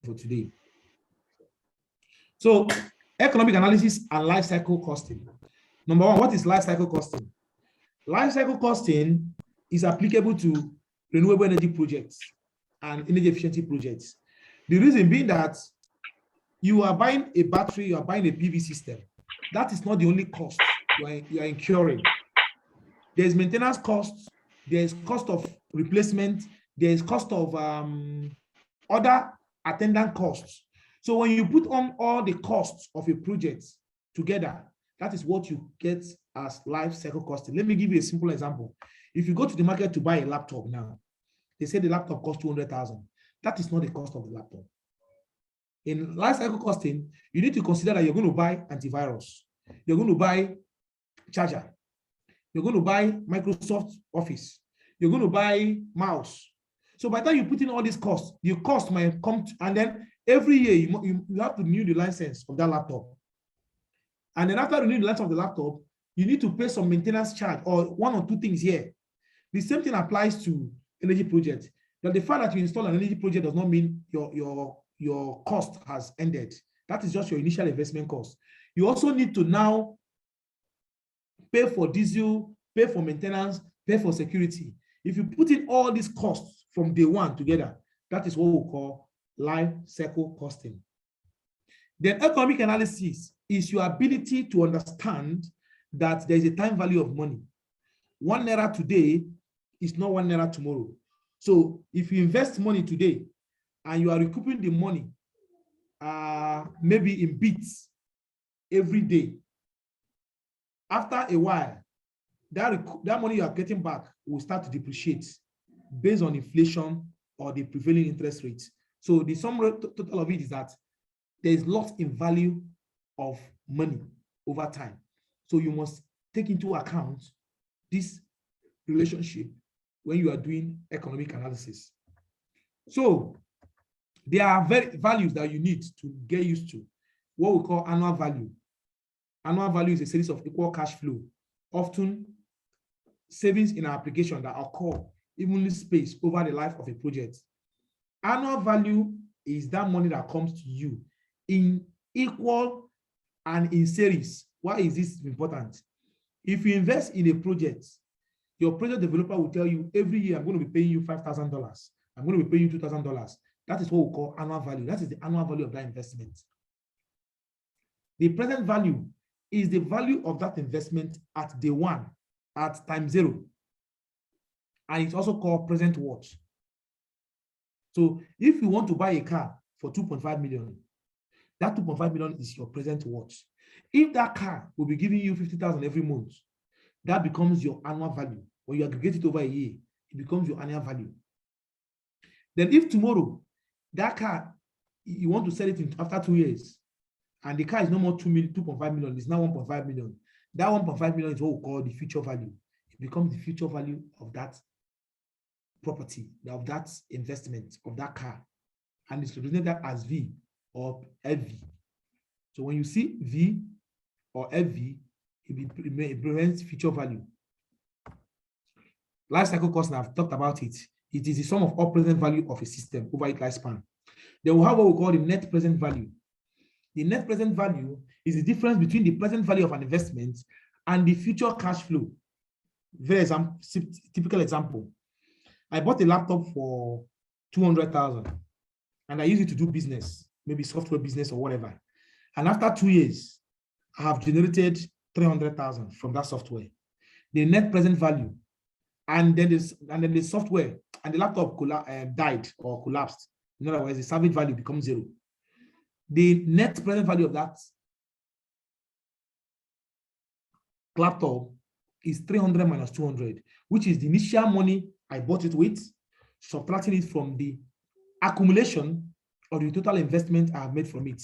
for today. So, economic analysis and life cycle costing. Number one, what is life cycle costing? Life cycle costing is applicable to renewable energy projects and energy efficiency projects. The reason being that you are buying a battery, you are buying a PV system. That is not the only cost you are incurring. There's maintenance costs, there's cost of replacement, there's cost of other attendant costs. So when you put on all the costs of a project together, that is what you get as life cycle costing. Let me give you a simple example. If you go to the market to buy a laptop now, they say the laptop costs 200,000. That is not the cost of the laptop. In life cycle costing, you need to consider that you're going to buy antivirus, you're going to buy charger, you're going to buy Microsoft Office, you're going to buy mouse. So by the time you put in all these costs, the cost might come to, and then every year you have to renew the license of that laptop. And then after renewing the license of the laptop, you need to pay some maintenance charge or one or two things here. The same thing applies to energy projects. That the fact that you install an energy project does not mean your cost has ended. That is just your initial investment cost. You also need to now pay for diesel, pay for maintenance, pay for security. If you put in all these costs from day one together, that is what we call life cycle costing. Then economic analysis is your ability to understand that there is a time value of money. 1 naira today is not 1 naira tomorrow. So if you invest money today and you are recouping the money maybe in bits every day, after a while, that money you are getting back will start to depreciate based on inflation or the prevailing interest rates. So the sum total of it is that there is loss in value of money over time. So you must take into account this relationship when you are doing economic analysis. So there are values that you need to get used to, what we call annual value. Annual value is a series of equal cash flow, often savings in our application that occur evenly spaced over the life of a project. Annual value is that money that comes to you in equal and in series. Why is this important? If you invest in a project, your project developer will tell you every year, I'm going to be paying you $5,000. I'm going to be paying you $2,000. That is what we call annual value. That is the annual value of that investment. The present value is the value of that investment at day one, at time zero. And it's also called present worth. So if you want to buy a car for 2.5 million, that 2.5 million is your present worth. If that car will be giving you 50,000 every month, that becomes your annual value. When you aggregate it over a year, it becomes your annual value. Then if tomorrow, that car, you want to sell it after 2 years, and the car is no more 2.5 million, it's now 1.5 million. That 1.5 million is what we call the future value. It becomes the future value of that property, of that investment, of that car. And it's represented as V or FV. So when you see V or FV, it represents future value. Life cycle cost, and I've talked about it. It is the sum of all present value of a system over its lifespan. Then we have what we call the net present value. The net present value is the difference between the present value of an investment and the future cash flow. Typical example. I bought a laptop for 200,000 and I use it to do business, maybe software business or whatever. And after 2 years, I have generated 300,000 from that software. The net present value, and then the software and the laptop died or collapsed. In other words, the salvage value becomes zero. The net present value of that laptop is 300 minus 200, which is the initial money I bought it with, subtracting it from the accumulation of the total investment I have made from it.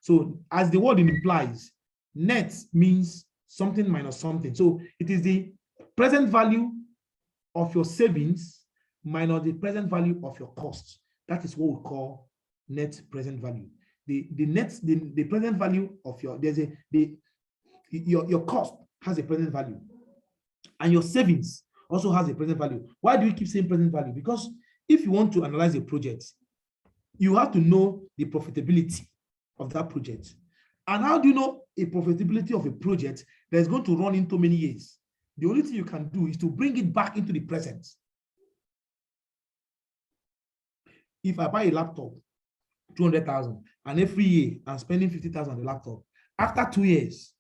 So as the word implies, net means something minus something. So it is the present value of your savings minus the present value of your costs. That is what we call net present value. The present value of your cost has a present value, and your savings also has a present value. Why do we keep saying present value? Because if you want to analyze a project, you have to know the profitability of that project. And how do you know a profitability of a project that is going to run into many years? The only thing you can do is to bring it back into the present. If I buy a laptop, 200,000, and every year I'm spending 50,000 on the laptop, after 2 years,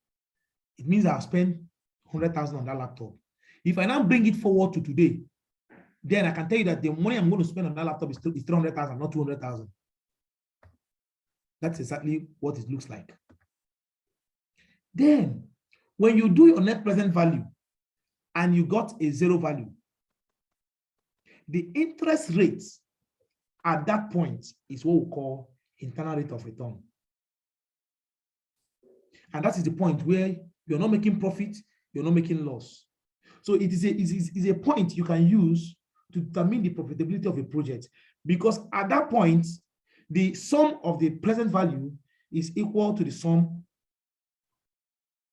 it means I've spent 100,000 on that laptop. If I now bring it forward to today, then I can tell you that the money I'm going to spend on that laptop is 300,000, not 200,000. That's exactly what it looks like. Then, when you do your net present value and you got a zero value, the interest rate at that point is what we call internal rate of return. And that is the point where you're not making profit, you're not making loss. So it is a point you can use to determine the profitability of a project, because at that point, the sum of the present value is equal to the sum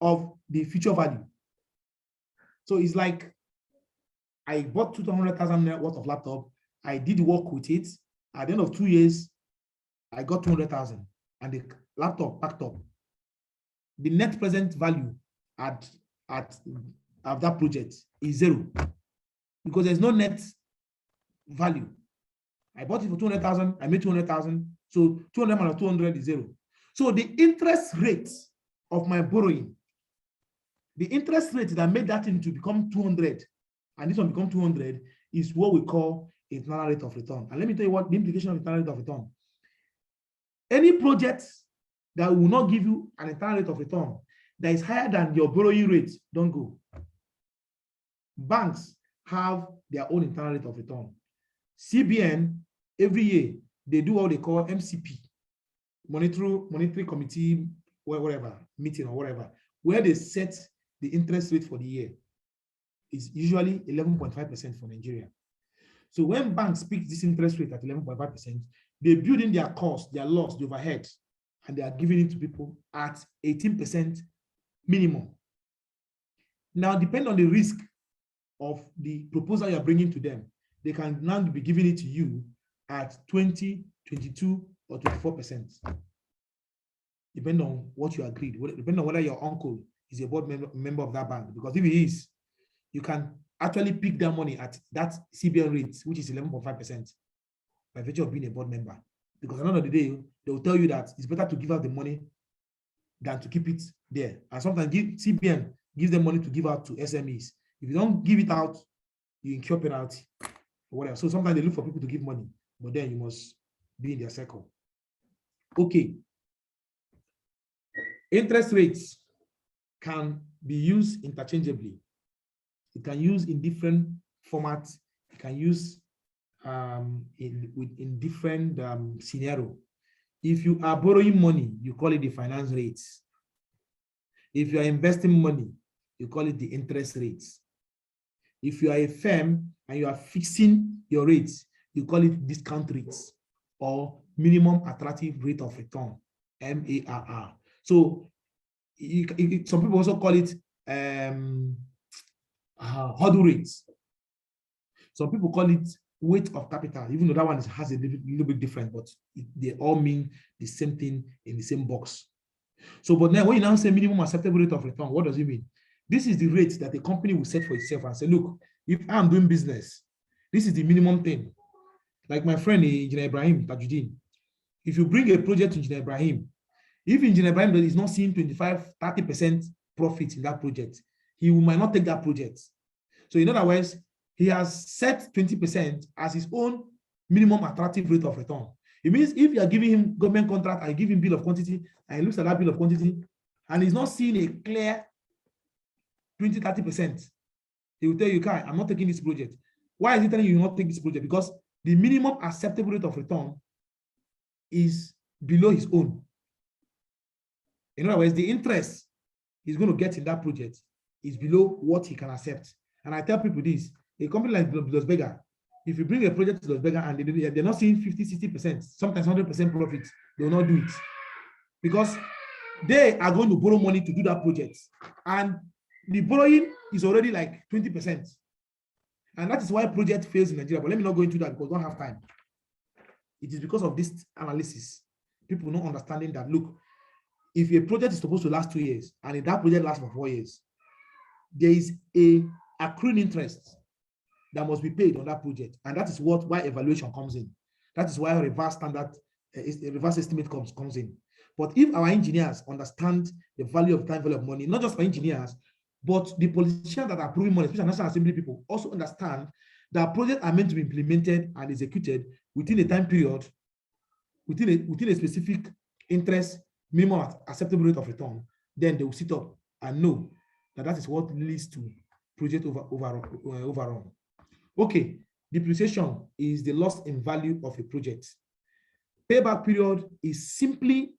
of the future value. So it's like I bought 200,000 worth of laptop, I did work with it. At the end of 2 years, I got 200,000 and the laptop packed up. The net present value at that project is zero, because there's no net value. I bought it for 200,000, I made 200,000, so 200 minus 200 is zero. So the interest rate of my borrowing, the interest rate that made that thing to become 200 and this one become 200 is what we call internal rate of return. And let me tell you what the implication of internal rate of return. Any project that will not give you an internal rate of return that is higher than your borrowing rate, don't go. Banks have their own internal rate of return. CBN, every year, they do what they call MCP, monetary committee, whatever, meeting or whatever, where they set the interest rate for the year. It's usually 11.5% for Nigeria. So when banks pick this interest rate at 11.5%, they build in their cost, their loss, the overhead, and they are giving it to people at 18% minimum. Now, depending on the risk of the proposal you're bringing to them, they can now be giving it to you at 20, 22, or 24%. Depending on what you agreed, depending on whether your uncle is a board member of that bank. Because if he is, you can actually pick that money at that CBN rate, which is 11.5%, by virtue of being a board member. Because at the end of the day, they will tell you that it's better to give out the money than to keep it there. And sometimes CBN gives them money to give out to SMEs. If you don't give it out, you incur penalty or whatever. So sometimes they look for people to give money, but then you must be in their circle. Okay. Interest rates can be used interchangeably. It can use in different formats. It can use in different scenario. If you are borrowing money, you call it the finance rates. If you are investing money, you call it the interest rates. If you are a firm and you are fixing your rates, you call it discount rates or minimum attractive rate of return, MARR. So some people also call it hurdle rates. Some people call it weight of capital, even though that one has a little bit different, but they all mean the same thing in the same box. So, but now when you now say minimum acceptable rate of return, what does it mean? This is the rate that a company will set for itself and say, look, if I'm doing business, this is the minimum thing. Like my friend, Engineer Ibrahim Tajuddin, if you bring a project to Engineer Ibrahim, if Engineer Ibrahim is not seeing 25-30% profit in that project, he might not take that project. So in other words, he has set 20% as his own minimum attractive rate of return. It means if you are giving him government contract, I give him bill of quantity, and he looks at that bill of quantity, and he's not seeing a clear 20-30%, he will tell you, Kai, I'm not taking this project. Why is he telling you not take this project? Because the minimum acceptable rate of return is below his own. In other words, the interest he's going to get in that project is below what he can accept. And I tell people this, a company like Los Vega, if you bring a project to Los Vega and they're not seeing 50-60%, sometimes 100% profit, they will not do it. Because they are going to borrow money to do that project. And the borrowing is already like 20%. And that is why project fails in Nigeria. But let me not go into that because we don't have time. It is because of this analysis, people not understanding that, look, if a project is supposed to last 2 years and if that project lasts for 4 years, there is a accruing interest that must be paid on that project. And that is why evaluation comes in. That is why reverse estimate comes in. But if our engineers understand the value of time, value of money, not just for engineers, but the politicians that are approving money, especially National Assembly people, also understand that projects are meant to be implemented and executed within a time period, within a specific interest, minimum acceptable rate of return, then they will sit up and know that that is what leads to project overrun. Okay, depreciation is the loss in value of a project. Payback period is simply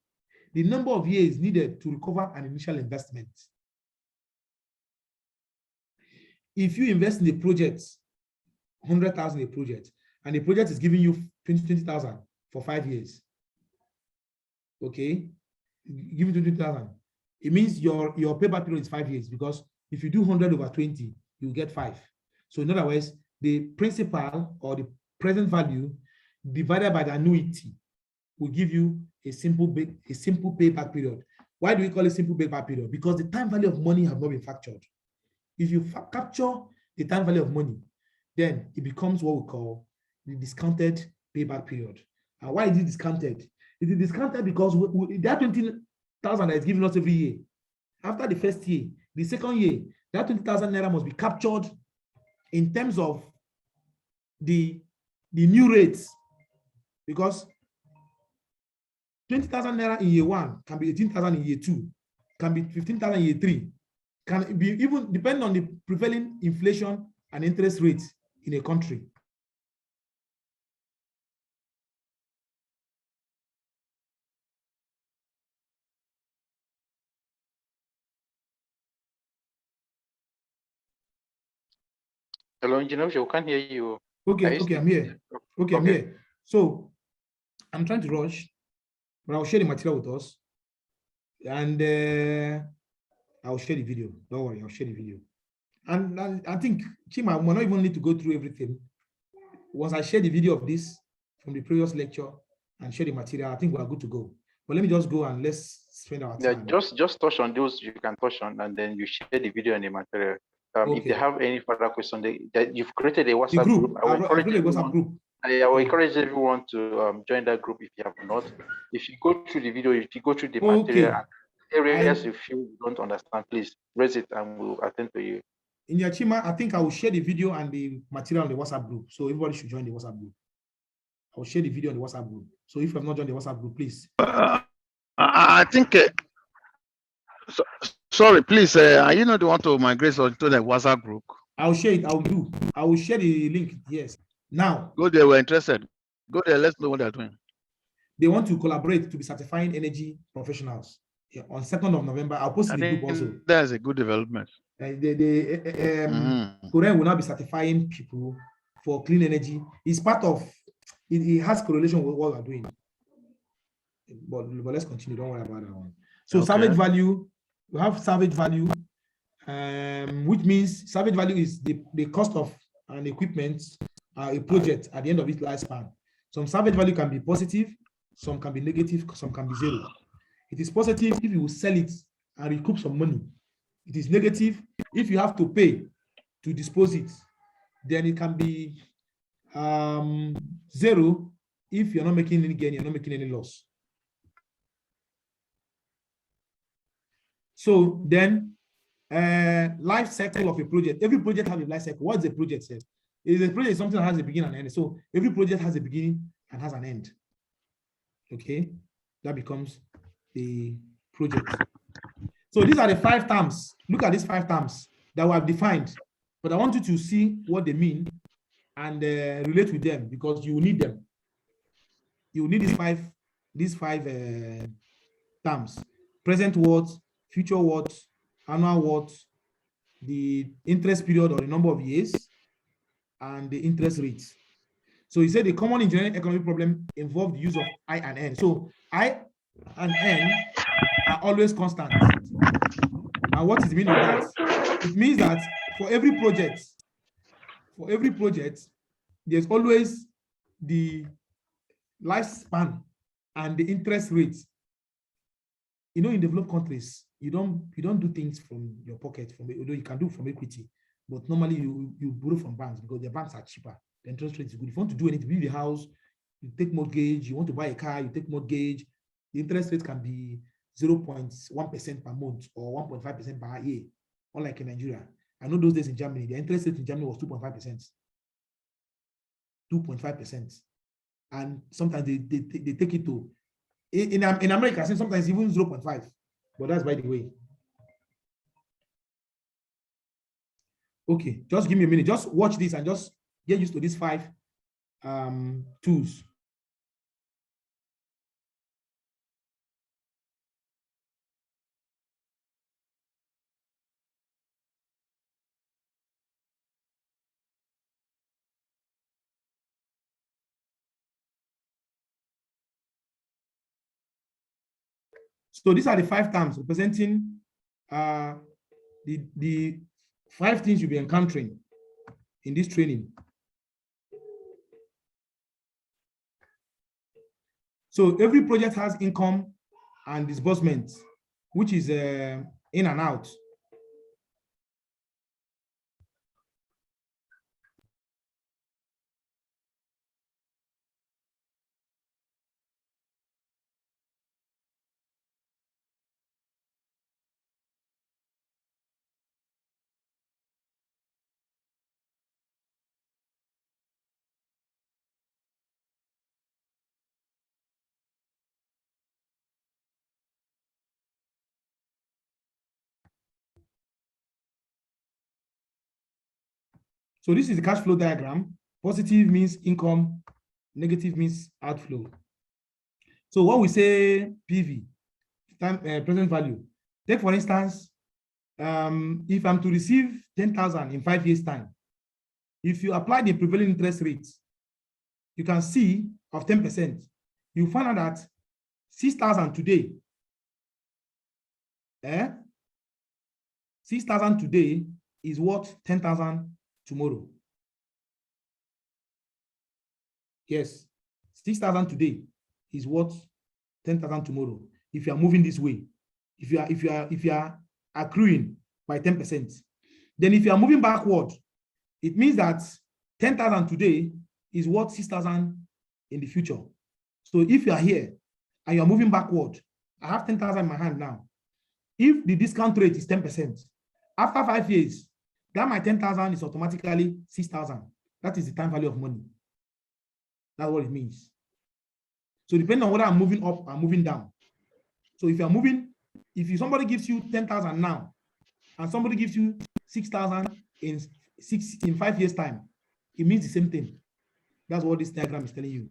the number of years needed to recover an initial investment. If you invest in a project, 100,000 a project, and the project is giving you 20,000 for 5 years, okay, give me 20,000. It means your payback period is 5 years, because if you do 100 over 20, you get 5. So in other words, the principal or the present value divided by the annuity will give you a simple payback period. Why do we call it simple payback period? Because the time value of money have not been factored. If you capture the time value of money, then it becomes what we call the discounted payback period. And why is it discounted? It is discounted because that 20,000 that is given us every year, after the first year, the second year, that 20,000 naira must be captured in terms of the new rates, because 20,000 naira in year 1 can be 18,000 in year 2, can be 15,000 in year 3, can be even depending on the prevailing inflation and interest rates in a country. Hello, Engineer, we can't hear you. Okay, I'm here. Okay, I'm here. So I'm trying to rush, but I'll share the material with us. And I'll share the video. Don't worry, I'll share the video. And I think, Chima, we not even need to go through everything. Once I share the video of this from the previous lecture and share the material, I think we are good to go. But let me just go and let's spend our time. Yeah, just touch on those you can touch on, and then you share the video and the material. Okay. If they have any further questions, that you've created a WhatsApp group. I will encourage everyone. I will encourage everyone to join that group if you have not. If you go through the video, if you go through the material, and areas you feel you don't understand, please raise it and we'll attend to you. In your Chima, I think I will share the video and the material on the WhatsApp group. So everybody should join the WhatsApp group. I will share the video on the WhatsApp group. So if you have not joined the WhatsApp group, please. I think. Sorry, please. Are you not the one to migrate onto the WhatsApp group? I'll share it. I will share the link. Yes. Now. Go there. We're interested. Go there. Let's know what they're doing. They want to collaborate to be certifying energy professionals. Yeah, on 2nd of November, I'll post in the group also. That's a good development. Korean will now be certifying people for clean energy. It's part of it has correlation with what we're doing. But let's continue. Don't worry about that one. So okay. Salvage value, we have salvage value, which means salvage value is the cost of an equipment, a project at the end of its lifespan. Some salvage value can be positive, some can be negative, some can be zero. It is positive if you will sell it and recoup some money. It is negative if you have to pay to dispose it. Then it can be zero if you're not making any gain, you're not making any loss. So then, life cycle of a project. Every project has a life cycle. What is a project? Says a project something that has a beginning and end. So every project has a beginning and has an end. Okay, that becomes the project. So these are the 5 terms. Look at these 5 terms that we have defined. But I want you to see what they mean and relate with them, because you will need them. You will need these five terms: present words, future words, annual words, the interest period or the number of years, and the interest rates. So he said the common engineering economic problem involved the use of I and N. So I and N are always constant. And what is the meaning of that? It means that for every project, there's always the lifespan and the interest rates. You know, in developed countries, you don't do things from your pocket, although you can do from equity, but normally you borrow from banks because the banks are cheaper. The interest rate is good. If you want to do anything, build a house, you take mortgage. You want to buy a car, you take mortgage. The interest rate can be 0.1% per month or 1.5% per year, unlike in Nigeria. I know those days in Germany, the interest rate in Germany was 2.5%. 2.5%. And sometimes they take it to, in America, sometimes even 0.5. But that's by the way. Okay, just give me a minute. Just watch this and just get used to these 5 tools. So these are the 5 terms representing the 5 things you'll be encountering in this training. So every project has income and disbursement, which is in and out. So this is the cash flow diagram. Positive means income, negative means outflow. So when we say PV, time, present value, take for instance, if I'm to receive 10,000 in 5 years' time, if you apply the prevailing interest rate, you can see of 10%, you find out that 6,000 today, 6,000 today is worth 10,000 tomorrow. Yes, 6,000 today is worth 10,000 tomorrow. If you are moving this way, if you are accruing by 10%, then if you are moving backward, it means that 10,000 today is worth 6,000 in the future. So if you are here and you are moving backward, I have 10,000 in my hand now. If the discount rate is 10%, after 5 years, that my 10,000 is automatically 6,000. That is the time value of money. That's what it means. So depending on whether I'm moving up or moving down. So if you're moving, if somebody gives you 10,000 now, and somebody gives you 6,000 in 5 years' time, it means the same thing. That's what this diagram is telling you.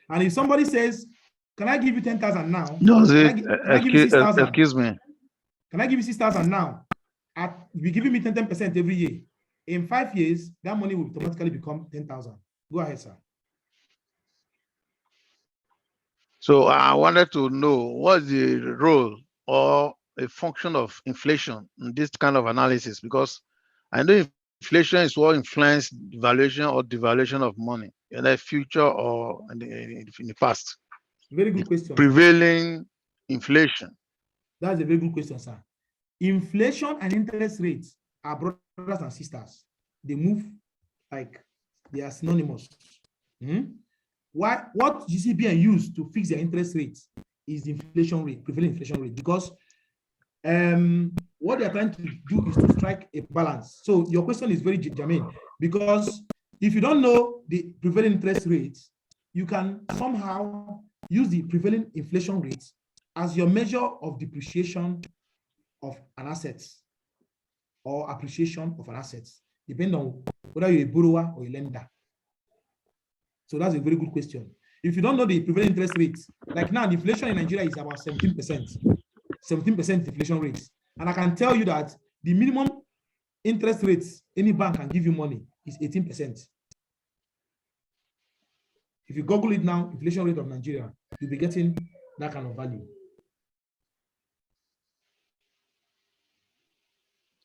And if somebody says, "Can I give you 10,000 now?" Can I give you 6,000? Excuse me. Can I give you 6,000 now? You're giving me 10% every year. In 5 years, that money will automatically become 10,000. Go ahead, sir. So I wanted to know what's the role or a function of inflation in this kind of analysis, because I know inflation is what influences valuation or devaluation of money in the future or in the past. Very good question. Prevailing inflation. That's a very good question, sir. Inflation and interest rates are brothers and sisters. They move like they are synonymous. What GCBN used to fix their interest rates is the inflation rate, prevailing inflation rate, because what they are trying to do is to strike a balance. So your question is very germane, because if you don't know the prevailing interest rates, you can somehow use the prevailing inflation rates as your measure of depreciation of an asset or appreciation of an asset, depending on whether you're a borrower or a lender. So that's a very good question. If you don't know the prevailing interest rates, like now, the inflation in Nigeria is about 17%, 17% inflation rates. And I can tell you that the minimum interest rates any bank can give you money is 18%. If you Google it now, inflation rate of Nigeria, you'll be getting that kind of value.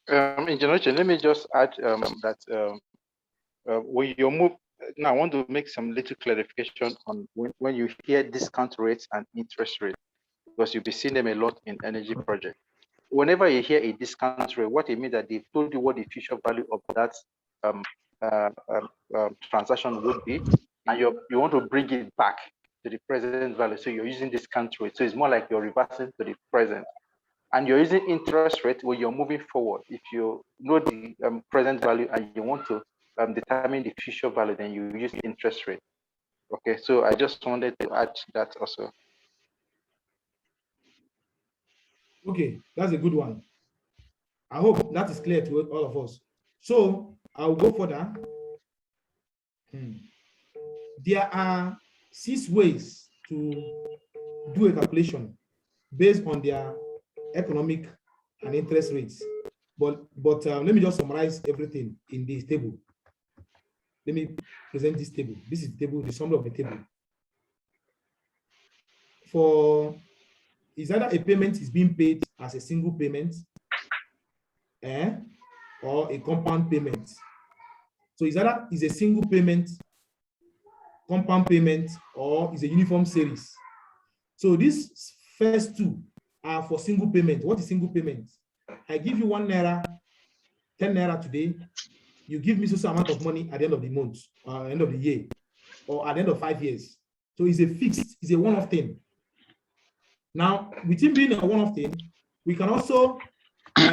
In general, let me just add that when you move, now I want to make some little clarification on when you hear discount rates and interest rate, because you'll be seeing them a lot in energy projects. Whenever you hear a discount rate, what it means that they've told you what the future value of that transaction would be, and you want to bring it back to the present value. So you're using discount rate. So it's more like you're reversing to the present. And you're using interest rate when you're moving forward. If you know the present value and you want to determine the future value, then you use interest rate. Okay, so I just wanted to add that also. Okay, that's a good one. I hope that is clear to all of us. So I'll go further. There are 6 ways to do a calculation based on their economic and interest rates. But let me just summarize everything in this table. Let me present this table. This is the table, the summary of the table. For is either a payment is being paid as a single payment, or a compound payment. So is either is a single payment, compound payment, or is a uniform series. So these first 2 are for single payment. What is single payment? I give you 1 naira, 10 naira today. You give me so amount of money at the end of the month, or end of the year, or at the end of 5 years. So it's a fixed, it's a one-off thing. Now, with it being a one-off thing, we can also see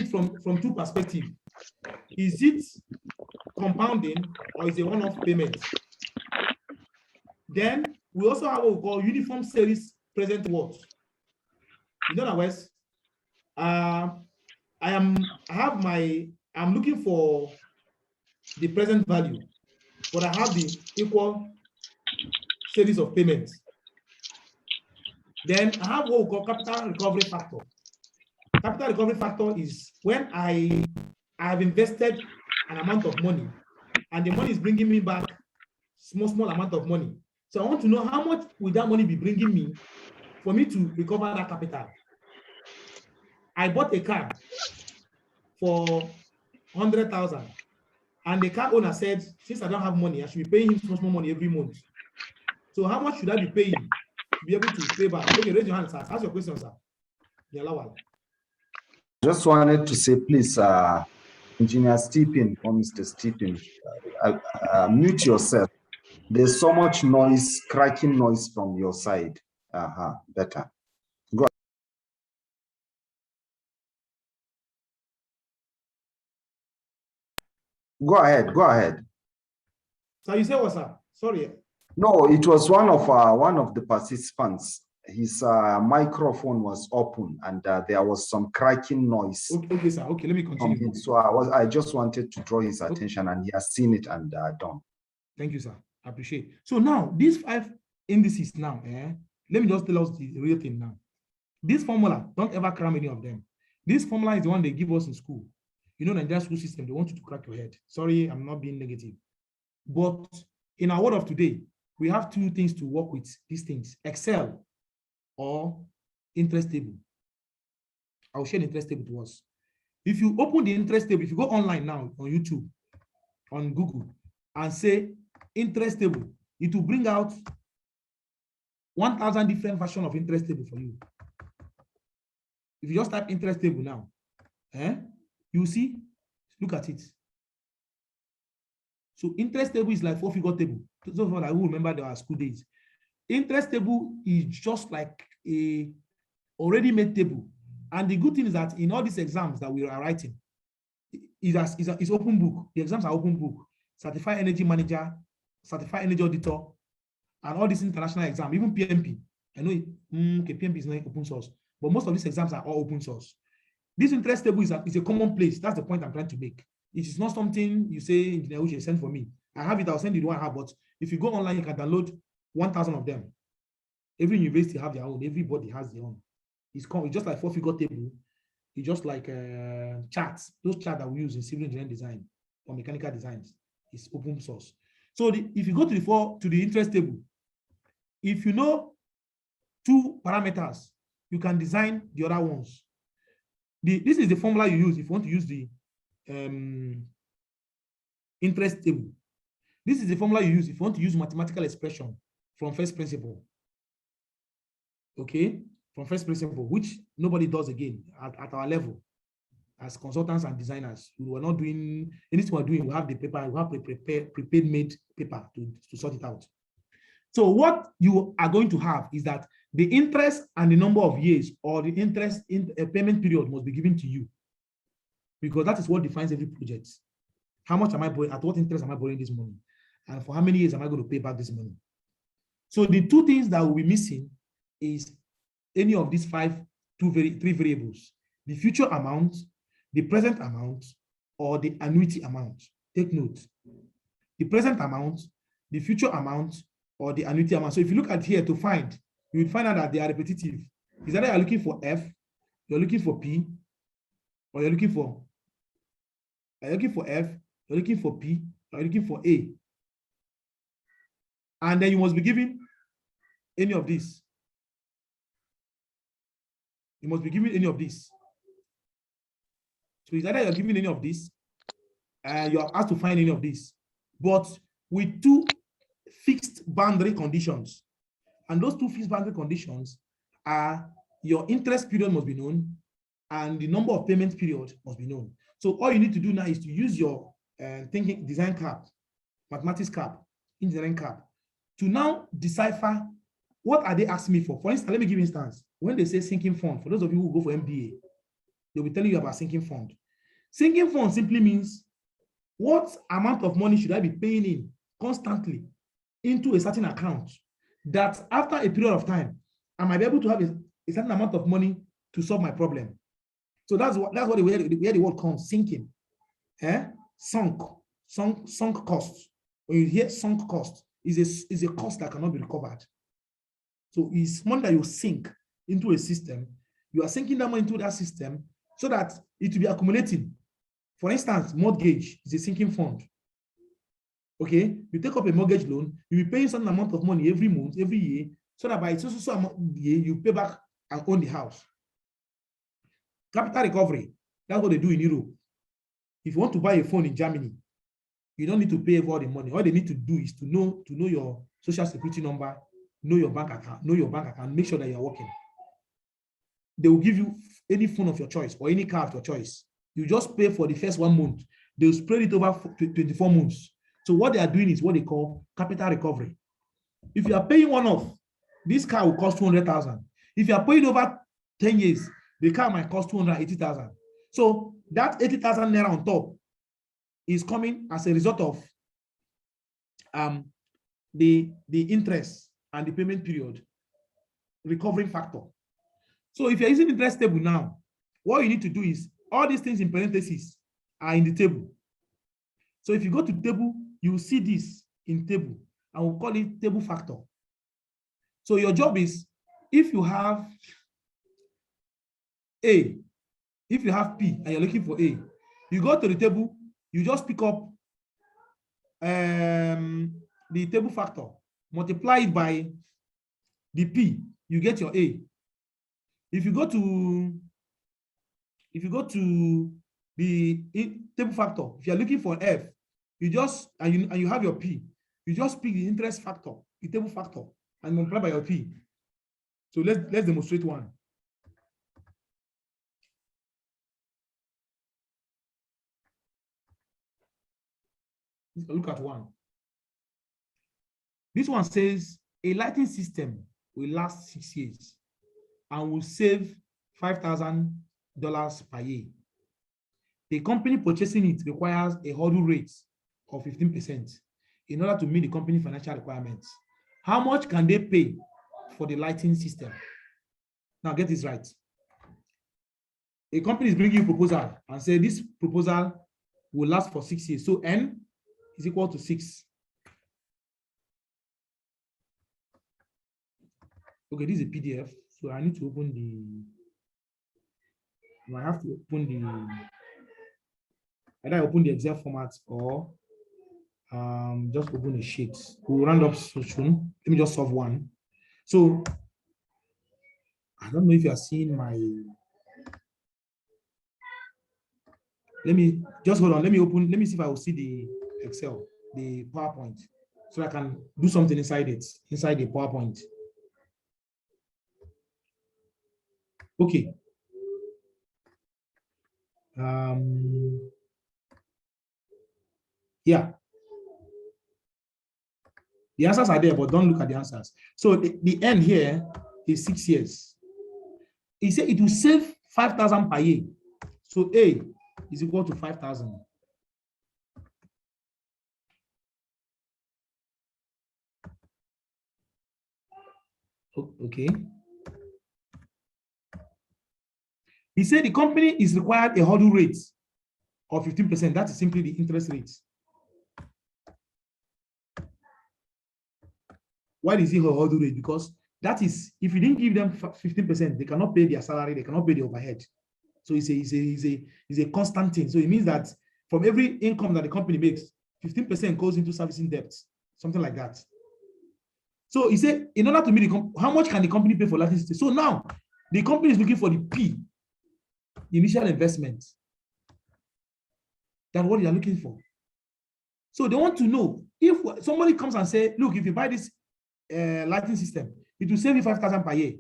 it from 2 perspectives. Is it compounding or is it a one-off payment? Then we also have what we call uniform series present worth. In other words, I'm looking for the present value, but I have the equal series of payments. Then I have what we call capital recovery factor. Capital recovery factor is when I have invested an amount of money and the money is bringing me back small amount of money. So I want to know how much will that money be bringing me for me to recover that capital. I bought a car for 100,000 and the car owner said, since I don't have money, I should be paying him small money every month. So how much should I be paying to be able to pay back? Okay, raise your hand, sir. Ask your question, sir. Just wanted to say, please, Engineer Stephen or Mr. Stephen, mute yourself. There's so much noise, cracking noise from your side. Better. Go ahead. Go ahead. So you say what, sir? Sorry. No, it was one of the participants. His microphone was open and there was some cracking noise. Okay, sir. Okay, let me continue. So I just wanted to draw his attention, and he has seen it and done. Thank you, sir. I appreciate it. So now these 5 indices now, let me just tell us the real thing now. This formula, don't ever cram any of them. This formula is the one they give us in school. You know, the Nigerian school system, they want you to crack your head. Sorry, I'm not being negative. But in our world of today, we have 2 things to work with these things: Excel or interest table. I'll share the interest table to us. If you open the interest table, if you go online now on YouTube, on Google, and say interest table, it will bring out 1,000 different versions of interest table for you. If you just type interest table now, you see, look at it. So interest table is like 4-figure table. Those of us who remember our school days. Interest table is just like a already made table. And the good thing is that in all these exams that we are writing, it's open book. The exams are open book. Certified Energy Manager, Certified Energy Auditor, and all these international exams, even PMP. I know PMP is not open source, but most of these exams are all open source. This interest table is a common place. That's the point I'm trying to make. It is not something you say, Engineer Uche, send for me. I have it, I'll send you the one I have, but if you go online, you can download 1,000 of them. Every university have their own, everybody has their own. It's just like 4-figure table. It's just like charts, those charts that we use in civil engineering design or mechanical designs. It's open source. So if you go to the interest table, if you know 2 parameters, you can design the other ones. This is the formula you use if you want to use the interest table. This is the formula you use if you want to use mathematical expression from first principle. Okay, from first principle, which nobody does again at our level as consultants and designers. We were not doing anything we're doing. We have the paper, we have prepared made paper to sort it out. So what you are going to have is that the interest and the number of years or the interest in a payment period must be given to you, because that is what defines every project. How much am I borrowing? At what interest am I borrowing this money? And for how many years am I going to pay back this money? So the two things that will be missing is any of these three variables: the future amount, the present amount, or the annuity amount. Take note: the present amount, the future amount, or the annuity amount. So if you look at here to find, you will find out that they are repetitive. Is that you're looking for F, you're looking for P, or you're looking for F, you're looking for P, or you're looking for A. And then you must be given any of these. You must be given any of these. So it's either you're given any of these, and you are asked to find any of these, but with two fixed boundary conditions. And those two fixed boundary conditions are your interest period must be known and the number of payment periods must be known. So all you need to do now is to use your thinking design cap, mathematics cap, engineering cap, to now decipher what are they asking me for. For instance, let me give instance. When they say sinking fund, for those of you who go for MBA, they'll be telling you about sinking fund. Sinking fund simply means what amount of money should I be paying in constantly into a certain account that after a period of time, I might be able to have a certain amount of money to solve my problem. So that's where the word comes, sinking. Sunk cost. When you hear sunk cost, is a cost that cannot be recovered. So it's money that you sink into a system. You are sinking that money into that system so that it will be accumulating. For instance, mortgage is a sinking fund. Okay, you take up a mortgage loan, you'll be paying some amount of money every month, every year, so that by so amount year, you pay back and own the house. Capital recovery, that's what they do in Europe. If you want to buy a phone in Germany, you don't need to pay all the money. All they need to do is to know your social security number, know your bank account, make sure that you're working. They will give you any phone of your choice or any car of your choice. You just pay for the first 1 month. They'll spread it over 24 months. So what they are doing is what they call capital recovery. If you are paying one off, this car will cost 200,000. If you are paying over 10 years, the car might cost 280,000. So that 80,000 naira on top is coming as a result of the interest and the payment period recovering factor. So if you're using interest table now, what you need to do is all these things in parentheses are in the table. So if you go to table, you will see this in table, and we'll call it table factor. So your job is, if you have A, if you have P and you're looking for A, you go to the table, you just pick up the table factor, multiply it by the P, you get your A. If you go to the table factor, if you're looking for F, you just and you have your P, you just pick the interest factor, the table factor, and multiply by your P. So let's demonstrate one. Look at one. This one says a lighting system will last 6 years and will save $5,000 per year. The company purchasing it requires a hurdle rate of 15% in order to meet the company financial requirements. How much can they pay for the lighting system? Now get this right. A company is bringing you a proposal and say this proposal will last for 6 years. So N is equal to 6. Okay, this is a PDF. So I need to open I have to open either open the Excel format or just open a sheet. We'll round up soon. Let me just solve one. So I don't know if you are seeing my. Let me just hold on. Let me see if I will see the Excel, the PowerPoint so I can do something inside it, inside the PowerPoint. Okay. Yeah. The answers are there, but don't look at the answers. So the end here is 6 years. He said it will save 5,000 per year. So A is equal to 5,000. Okay. He said the company is required a hurdle rate of 15%. That is simply the interest rate. Why is it a hurdle rate? Because that is, if you didn't give them 15%, they cannot pay their salary, they cannot pay the overhead. So it's a constant thing. So it means that from every income that the company makes, 15% goes into servicing debts, something like that. So he said, in order to meet how much can the company pay for Latin system? So now the company is looking for the P, the initial investment. That's what they are looking for. So they want to know if somebody comes and say, look, if you buy this lighting system, it will save you 5,000 per year.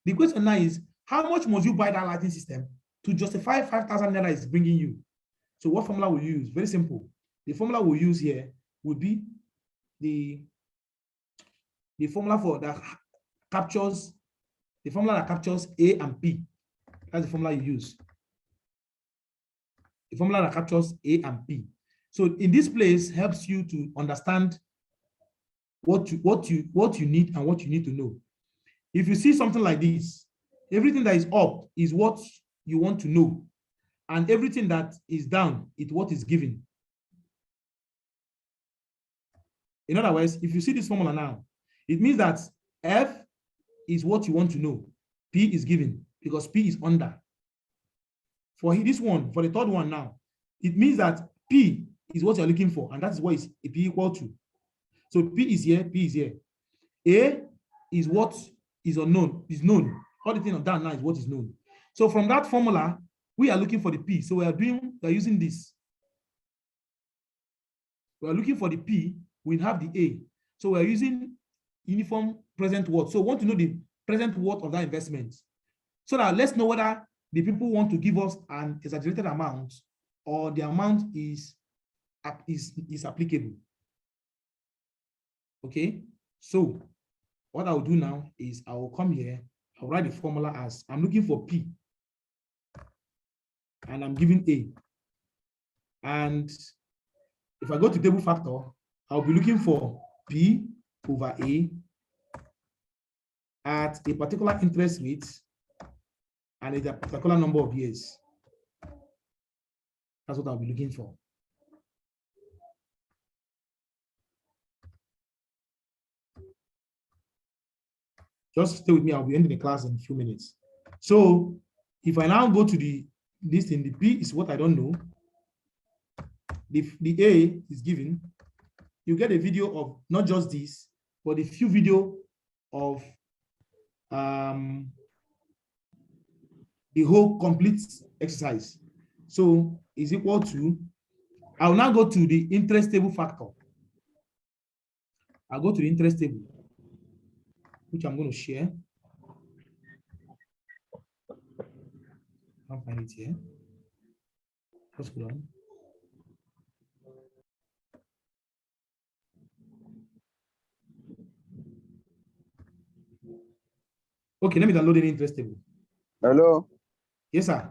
The question now is, how much must you buy that lighting system to justify 5,000 naira is bringing you? So what formula will you use? Very simple. The formula we'll use here would be the formula that captures A and P. That's the formula you use. The formula that captures A and P. So in this place helps you to understand what you need and what you need to know. If you see something like this, everything that is up is what you want to know, and everything that is down is what is given. In other words, if you see this formula now, it means that F is what you want to know, P is given because P is under. For this one, for the third one now, it means that P is what you're looking for, and that is what is P equal to. So P is here, P is here. A is what is unknown, is known. All the thing on down now is what is known. So from that formula, we are looking for the P. So we are using this. We are looking for the P, we have the A. So we are using uniform present worth. So we want to know the present worth of that investment. So that let's know whether the people want to give us an exaggerated amount or the amount is applicable. Okay, so what I will do now is I will come here, I'll write the formula as I'm looking for P and I'm giving A. And if I go to table factor, I'll be looking for P over A at a particular interest rate and at a particular number of years. That's what I'll be looking for. Just stay with me, I'll be ending the class in a few minutes. So if I now go to this thing, the P is what I don't know. The A is given. You get a video of not just this, but a few video of the whole complete exercise. So is equal to, I'll now go to the interest table factor. I'll go to the interest table, which I'm going to share. I'll find it here. Just hold on. Okay, let me download the interest table. Hello. Yes, sir.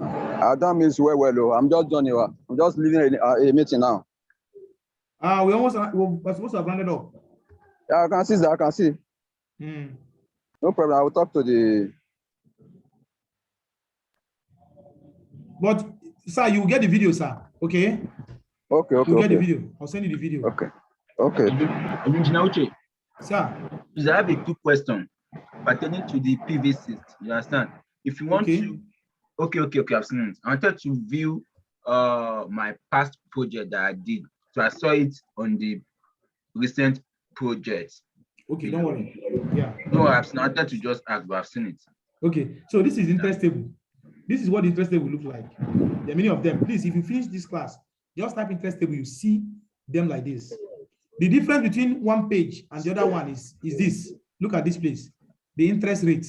Adam is well. I'm just done here. I'm just leaving a meeting now. We're supposed to have rounded up. Yeah, I can see that. I can see. No problem. I will talk to the. But, sir, you will get the video, sir. Okay? Okay. You'll get the video. I'll send you the video. Okay. Engineer, sir. I have a quick question pertaining to the PVC. You understand? If you want to. Okay, I've seen it. I wanted to view my past project that I did. So I saw it on the recent projects. Okay, don't worry. Yeah. No, I've wanted to just ask, but I've seen it. Okay, so this is interest table. This is what the interest table looks like. There are many of them. Please, if you finish this class, Just type interest table, you see them like this. The difference between one page and the other one is this. Look at this place, the interest rate.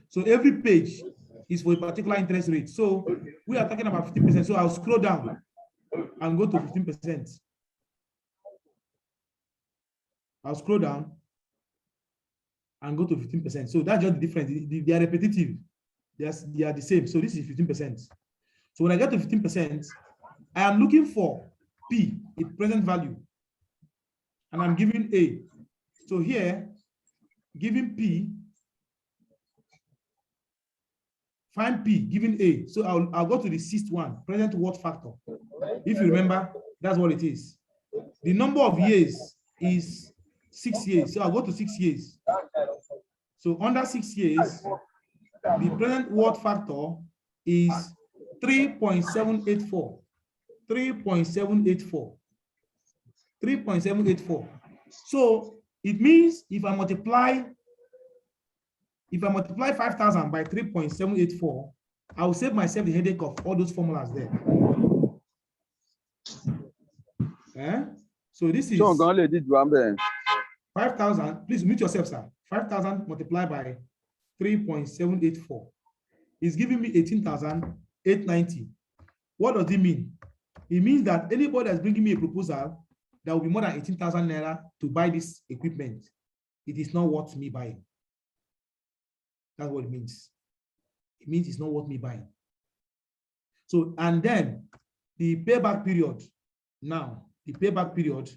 So every page is for a particular interest rate. So we are talking about 15%. So I'll scroll down and go to 15%. I'll scroll down and go to 15%. So that's just the difference. They are repetitive. They are the same. So this is 15%. So when I get to 15%, I am looking for P, its present value, and I'm giving A. So here, giving P, find P, giving A. So I'll go to the sixth one, present worth factor. If you remember, that's what it is. The number of years is 6 years. So I'll go to 6 years. So under 6 years, the present worth factor is 3.784. 3.784. 3.784. So it means if I multiply 5,000 by 3.784, I will save myself the headache of all those formulas there. So this is 5,000. Please mute yourself, sir. 5,000 multiplied by 3.784 is giving me 18,890. What does it mean? It means that anybody that's bringing me a proposal that will be more than 18,000 naira to buy this equipment, it is not worth me buying. That's what it means. It means it's not worth me buying. So, and then the payback period. Now, the payback period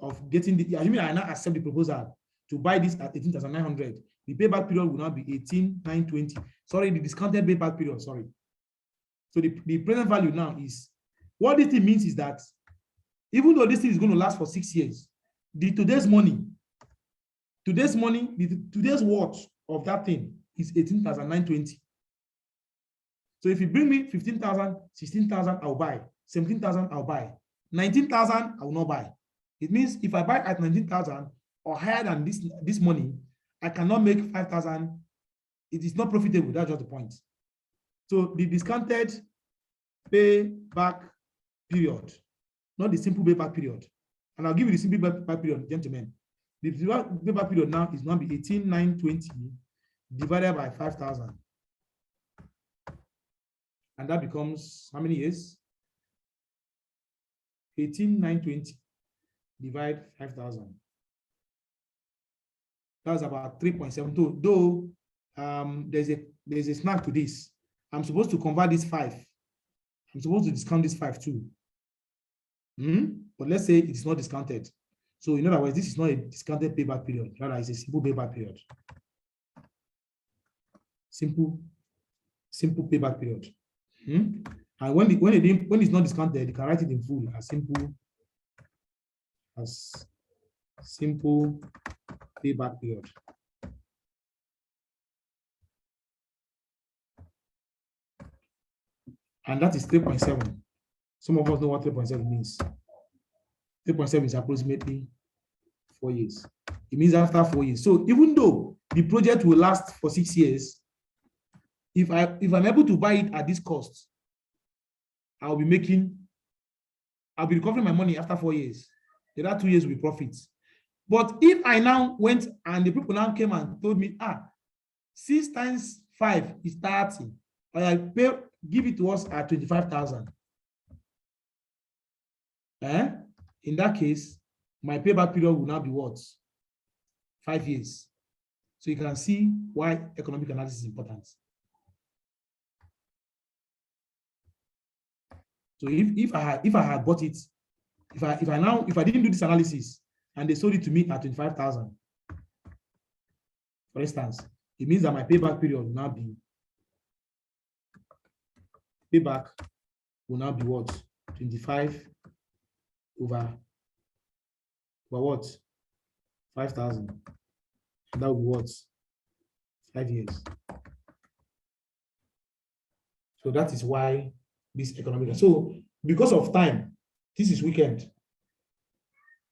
of getting the, I mean, I now accept the proposal to buy this at 18,900. The payback period will now be 18,920. Sorry, the discounted payback period, sorry. So the present value now is, what this thing means is that even though this thing is going to last for 6 years, today's worth of that thing is 18,920. So if you bring me 15,000, 16,000, I'll buy. 17,000, I'll buy. 19,000, I will not buy. It means if I buy at 19,000 or higher than this money, I cannot make 5,000. It is not profitable. That's just the point. So the discounted payback period, not the simple payback period. And I'll give you the simple payback period, gentlemen. The payback period now is going to be 18,920 divided by 5,000. And that becomes how many years? 18,920 divide 5,000. That's about 3.72. Though there's a snag to this. I'm supposed to convert this 5. I'm supposed to discount this 5 too. But let's say it's not discounted. So in other words, this is not a discounted payback period. Rather, it's a simple payback period. Simple payback period. And when it's not discounted, you can write it in full as simple payback period. And that is 3.7. Some of us know what 3.7 means. 3.7 is approximately 4 years. It means after 4 years. So even though the project will last for 6 years, if I'm able to buy it at this cost, I'll be recovering my money after 4 years. The other 2 years will be profits. But if I now went and the people now came and told me, 6 times 5 is 30, I give it to us at 25,000. In that case, my payback period will now be what? 5 years. So you can see why economic analysis is important. So if I had bought it, if I didn't do this analysis and they sold it to me at 25,000, for instance, it means that my payback period will now be what? 25 over what? 5,000. And that will be what? 5 years. So that is why this economic. So because of time, this is weekend.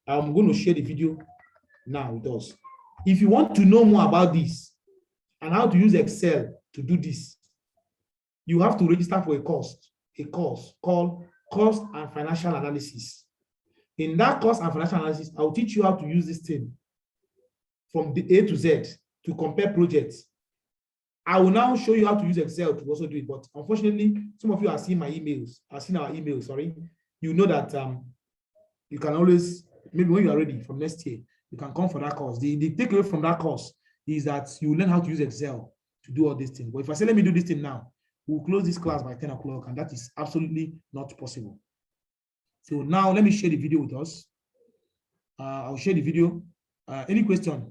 I'm going to share the video now with us. If you want to know more about this and how to use Excel to do this, you have to register for a course called cost and financial analysis. In that cost and financial analysis, I'll teach you how to use this thing from the A to Z to compare projects. I will now show you how to use Excel to also do it. But unfortunately, some of you are seeing my emails, our emails, sorry. You know that you can always, maybe when you are ready from next year, you can come for that course. The takeaway from that course is that you learn how to use Excel to do all these things. But if I say, let me do this thing now, we'll close this class by 10 o'clock, and that is absolutely not possible. So now let me share the video with us. I'll share the video. Any question?